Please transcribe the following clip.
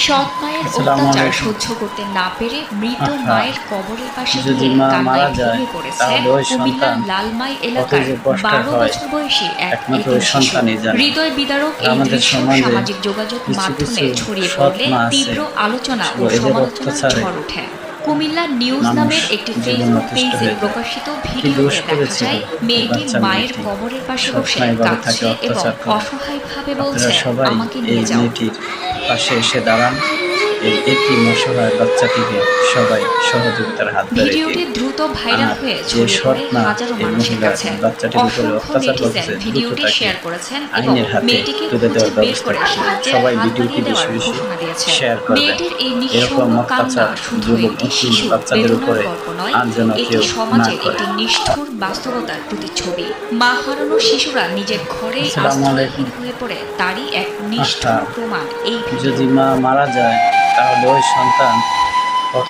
সৎ মায়ের অত্যাচার সহ্য করতে না পেরে মৃত মায়ের কবরের পাশে গিয়ে কান্নায় ভেঙে পড়েছে কুমিল্লার লালমাই এলাকার 12 বছর বয়সী এক এতিম শিশু। হৃদয় বিদারক এই দৃশ্য সামাজিক যোগাযোগ মাধ্যমে ছড়িয়ে পড়লে তীব্র আলোচনা ও সমালোচনার ঝড় ওঠে। কুমিল্লা নিউজ নামের একটি ফেসবুক পেজে প্রকাশিত ভিডিওতে দেখা যায় মেয়েটি মায়ের কবরের পাশে বসে কাঁদছে এবং অসহায়ভাবে বলছে, আমাকে নিয়ে যাও। পাশে এসে দাঁড়ান, এই এতিম অসহায় বাচ্চাটিকে সবাই সহযোগিতার হাত ধরে ভিডিওটি দ্রুত ভাইরাল হয়ে ছড়িয়ে পড়ে হাজারো মানুষের কাছে। অসংখ্য নেটিজেন ভিডিওটি শেয়ার করেছেন এবং মেয়েটিকে খুঁজে বের করে সাহায্যের হাত বাড়িয়ে দেওয়ার ঘোষণা দিয়েছে। মেয়েটির এই নিঃস্ব কান্না শুধু একটি শিশু বেদনার গল্প নয়, এটি সমাজের একটি নিষ্ঠুর বাস্তবতার প্রতিচ্ছবি। মা হারানো শিশুরা নিজের ঘরেই আশ্রয়হীন হয়ে পড়ে, তারই এক নিষ্ঠুর প্রমাণ এই ভিডিও। যদি মা মারা যায় তাহলে ওই সন্তান